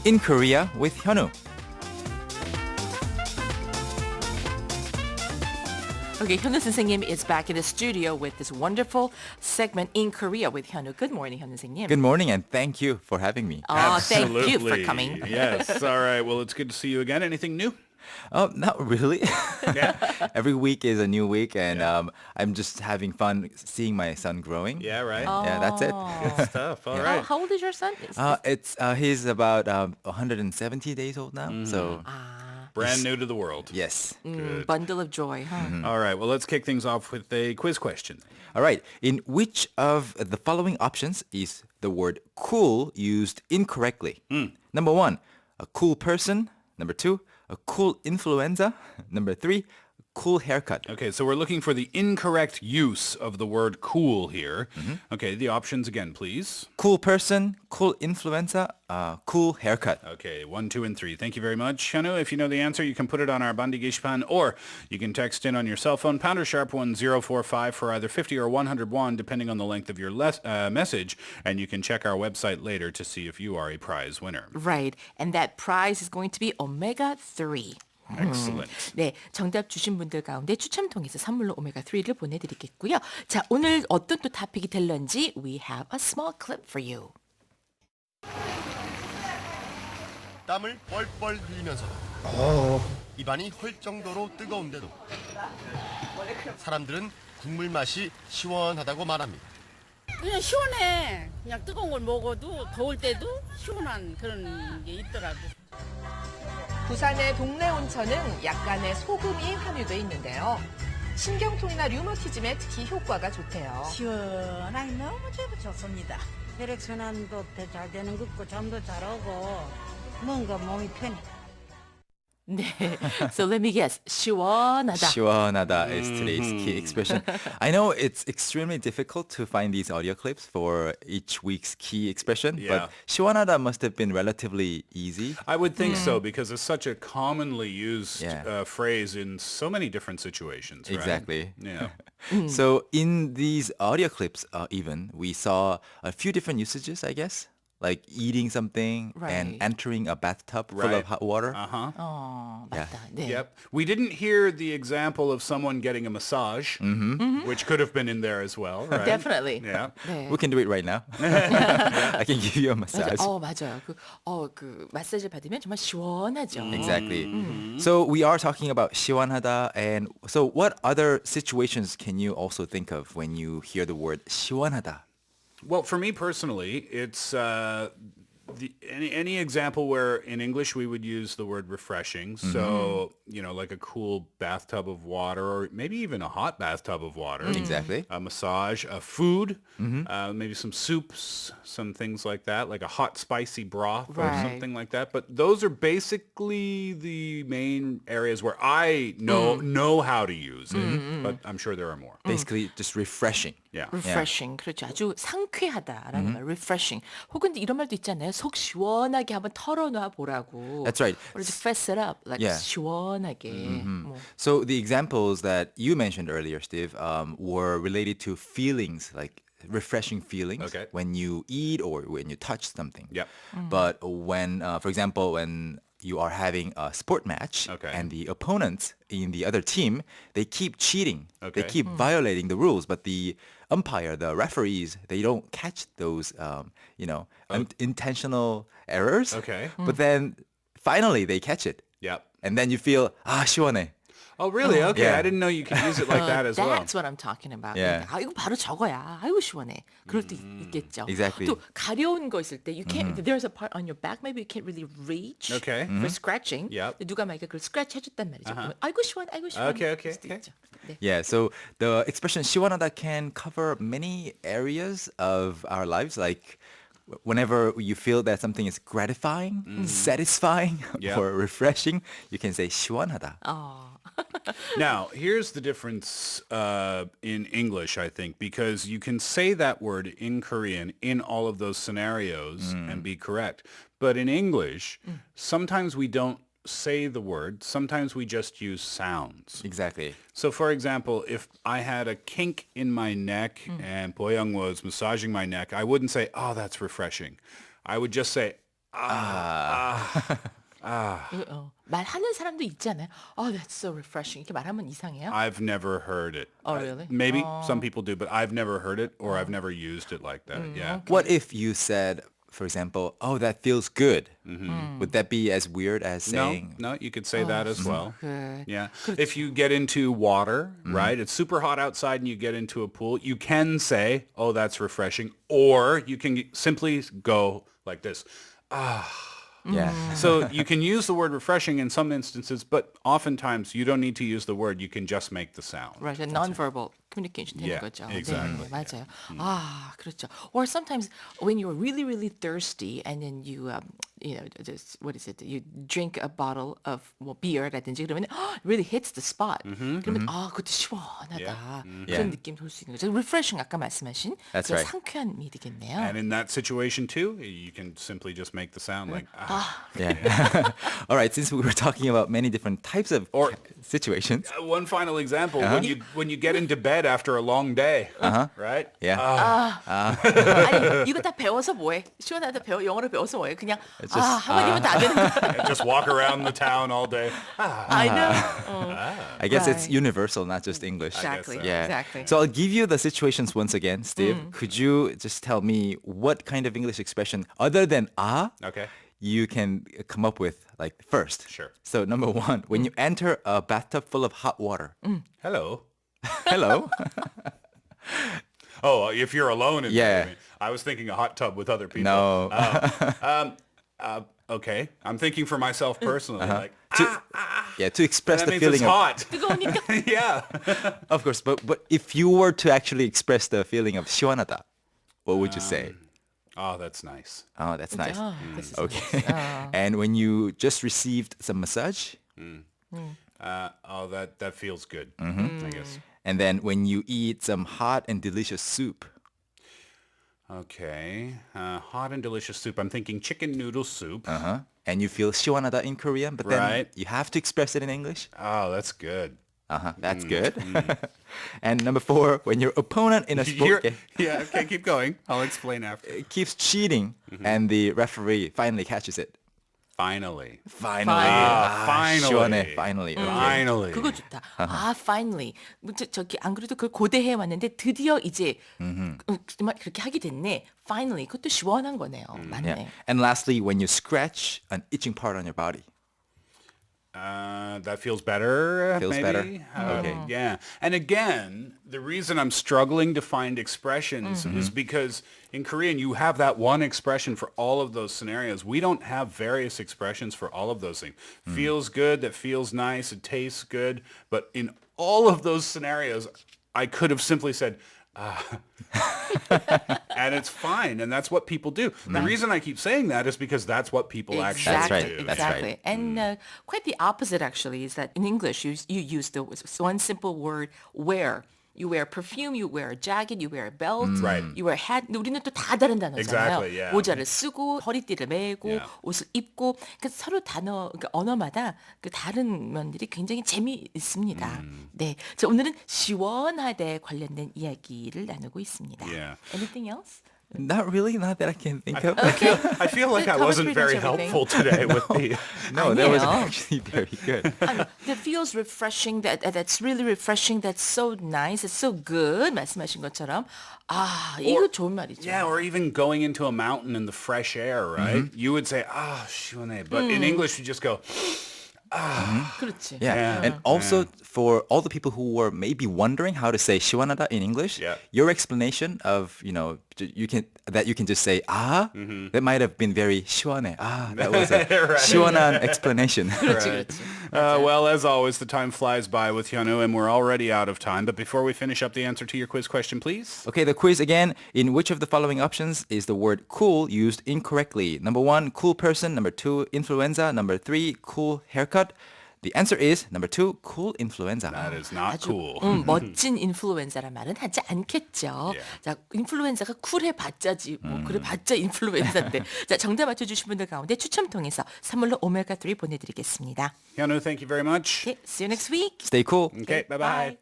in Korea with Hyunwoo. Okay, Hyunwoo 선생님 is back in the studio with this wonderful segment in Korea with Hyunwoo. Good morning, Hyunwoo 선생님. Good morning and thank you for having me. Oh, thank you for coming. Yes. All right. Well, it's good to see you again. Anything new? Oh, not really. Yeah. Every week is a new week and I'm just having fun seeing my son growing. Yeah, right. Yeah, that's it. Good stuff. All right. How old is your son? He's about 170 days old now. So Brand new to the world. yes. Bundle of joy, huh? All right. Well, let's kick things off with a quiz question. All right. In which of the following options is the word cool used incorrectly? Number 1, a cool person. Number 2, a cool influenza. Number 3, cool haircut. Okay, so we're looking for the incorrect use of the word cool here. Okay, the options again, please. Cool person, cool influenza, cool haircut. Okay, 1, 2, and 3. Thank you very much. Hyunwoo, if you know the answer, you can put it on our Bandi Gishpan, or you can text in on your cell phone, pounder sharp 1045 for either 50 or 101, depending on the length of your message, and you can check our website later to see if you are a prize winner. Right, and that prize is going to be omega-3. Excellent. 네, 정답 주신 분들 가운데 추첨 통해서 선물로 오메가3를 보내드리겠고요. 자, 오늘 어떤 또 토픽이 될런지 we have a small clip for you. 땀을 뻘뻘 흘리면서도 입안이 헐 정도로 뜨거운데도 사람들은 국물 맛이 시원하다고 말합니다. 그냥 시원해. 그냥 뜨거운 걸 먹어도 더울 때도 시원한 그런 게 있더라고. 부산의 동네 온천은 약간의 소금이 함유돼 있는데요. 신경통이나 류마티즘에 특히 효과가 좋대요. 시원하니 너무 좋습니다. 혈액순환도 잘 되는 것 같고 잠도 잘 오고 뭔가 몸이 편해. 네, so let me guess. 시원하다. 시원하다 is today's key expression. I know it's extremely difficult to find these audio clips for each week's key expression, Yeah. but 시원하다 must have been relatively easy. I would think so, because it's such a commonly used Yeah. phrase in so many different situations, right? Exactly. Yeah. So in these audio clips, even, we saw a few different usages, I guess, like eating something and Right. entering a bathtub full Right. of hot water. Uh-huh. 맞다. 네. Yep. We didn't hear the example of someone getting a massage, which could have been in there as well, right? Definitely. Yeah. 네. We can do it right now. I can give you a massage. 맞아요. 그 마사지 받으면 정말 시원하죠. Exactly. So we are talking about 시원하다, and so what other situations can you also think of when you hear the word 시원하다? Well, for me personally, it's any example where in English we would use the word refreshing. So, like a cool bathtub of water, or maybe even a hot bathtub of water. Exactly. A massage, a food, maybe some soups, some things like that, like a hot spicy broth or Right. something like that. But those are basically the main areas where I know how to use it. But I'm sure there are more. Basically, just refreshing. Yeah. refreshing. 그렇죠. 아주 상쾌하다라는 말. refreshing. 혹은 이런 말도 있잖아요. 속 시원하게 한번 털어놔 보라고. That's right. Or just fess it up. Like Yeah. 시원하게. 뭐. So the examples that you mentioned earlier, Steve, were related to feelings, like refreshing feelings Okay. when you eat or when you touch something. Yep. But when, for example, when you are having a sport match Okay. and the opponents in the other team, they keep cheating. They Okay. keep violating the rules, but the umpire, the referees, they don't catch those, intentional errors. Okay. But then finally they catch it. Yep. And then you feel, 시원해. Oh, really? Okay. Yeah. I didn't know you could use it like that as well. That's what I'm talking about. Yeah. 그러니까, 이거 바로 저거야. 아이고 시원해. 그럴 때 있겠죠. Exactly. 또 가려운 거 있을 때 you can't. There's a part on your back. Maybe you can't really reach. Okay. For scratching. Yep. 누가 만약에 그걸 scratch 해줬단 말이죠. 그러면 아이고 시원, 아이고 시원. Okay. 그럴 수도 있죠. 네. Yeah, so the expression 시원하다 can cover many areas of our lives, like whenever you feel that something is gratifying, satisfying, Yeah. or refreshing, you can say 시원하다. Now, here's the difference in English, I think, because you can say that word in Korean in all of those scenarios and be correct. But in English, sometimes we don't say the word. Sometimes we just use sounds. Exactly. So, for example, if I had a kink in my neck and Boyoung was massaging my neck, I wouldn't say, oh, that's refreshing. I would just say, 말하는 사람도 있지 않아요? Oh, that's so refreshing. 이렇게 말하면 이상해요? I've never heard it. Oh, really? Maybe some people do, but I've never heard it or I've never used it like that. Yeah. What if you said, for example, oh, that feels good? Would that be as weird as saying? No, you could say that as well. good. Yeah. If you get into water, right, it's super hot outside and you get into a pool, you can say, oh, that's refreshing. Or you can simply go like this. Yeah. So you can use the word refreshing in some instances, but oftentimes you don't need to use the word. You can just make the sound. Right, non-verbal communication 되는 Yeah, 거죠. exactly. 네, 맞아요. 아, 그렇죠. Or sometimes when you're really, really thirsty and then you, just, what is it? You drink a bottle of 뭐 beer라든지 그러면 it really hits the spot. 그러면 아, 그것도 시원하다. 그런 Yeah. 느낌 돌 수 있는 거죠. Refreshing 아까 말씀하신 That's 그런 right. 상쾌함이 되겠네요. And in that situation too, you can simply just make the sound like, Yeah. All right. Since we were talking about many different types of situations. One final example, when you get into bed after a long day, right? Yeah. 아니 이거 다 배워서 뭐해? 시원하다 영어로 배워서 뭐해? 그냥 한마디면 다 되는 거야. Just walk around the town all day. I know. I guess it's Right. universal, not just English. Exactly. Yeah. Exactly. So I'll give you the situations once again, Steve. Could you just tell me what kind of English expression other than Okay. you can come up with like first? Sure. So number one, when you enter a bathtub full of hot water. Hello. Hello. Oh, if you're alone in Yeah. there. I was thinking a hot tub with other people. No. Okay. I'm thinking for myself personally. Like, Yeah, to express that the means it's feeling of hot. 뜨거우니까. Yeah. Of course, but if you were to actually express the feeling of 시원하다, what would you say? Oh, that's nice. Oh, that's nice. Oh, this is Okay. nice. And when you just received some massage, Oh, that feels good, I guess. and then when you eat some hot and delicious soup. Okay. Hot and delicious soup. I'm thinking chicken noodle soup. And you feel 시원하다 in Korean, but then Right. you have to express it in English. Oh, that's good. That's good. And number four, when your opponent in a sport game Yeah, okay, keep going. I'll explain after. keeps cheating and the referee finally catches it. Finally. Finally. finally. 시원해. Finally. Okay. Finally. 그거 좋다. finally. 저기 안 그래도 그걸 고대해 왔는데 드디어 이제 정말 그렇게 하게 됐네. Finally. 그것도 시원한 거네요. 맞네. Yeah. And lastly, when you scratch an itching part on your body. That feels better. Feels maybe? better? Okay. Yeah. And again, the reason I'm struggling to find expressions is because in Korean you have that one expression for all of those scenarios. We don't have various expressions for all of those things. Feels good, that feels nice, it tastes good. But in all of those scenarios, I could have simply said, and it's fine, and that's what people do. The reason I keep saying that is because that's what people actually That's right. do. That's Exactly. right. And quite the opposite actually is that in English you use the one simple word wear. You wear perfume, you wear a jacket, you wear a belt, Right. you wear a hat. 근데 우리는 또 다 다른 단어잖아요. Exactly, yeah. 모자를 쓰고 허리띠를 메고 Yeah. 옷을 입고 그러니까 서로 단어 그러니까 언어마다 그 다른 면들이 굉장히 재미있습니다. 네, 자 오늘은 시원하대 관련된 이야기를 나누고 있습니다. Yeah. Anything else? Not really, not that I can think of. I feel like It I covers wasn't pretty much very everything. helpful today with the... No, that was 아니에요. actually very good. That feels refreshing. That's really refreshing. That's so nice. It's so good. 말씀하신 것처럼 이거 좋은 말이죠. Yeah, or even going into a mountain in the fresh air, right? You would say, 시원해. But in English, you just go, 그렇지. Yeah. And also for all the people who were maybe wondering how to say 시원하다 in English, Yeah. your explanation of, you can just say that might have been very 시원해. That was a 시원한 explanation. 그렇지. well, as always, the time flies by with Hyunwoo, and we're already out of time. But before we finish up the answer to your quiz question, please. Okay, the quiz again. In which of the following options is the word cool used incorrectly? Number 1, cool person. Number 2, influenza. Number 3, cool haircut. The answer is number 2, cool influenza. That is not 아주 cool. 멋진 인플루엔자란 말은 하지 않겠죠. Yeah. 자, 인플루엔자가 쿨해 봤자지. 그래 봤자 인플루엔자인데. 자, 정답 맞춰주신 분들 가운데 추첨 통해서 선물로 오메가3 보내드리겠습니다. Hyunwoo, thank you very much. Okay, see you next week. Stay cool. Okay, bye-bye. Bye.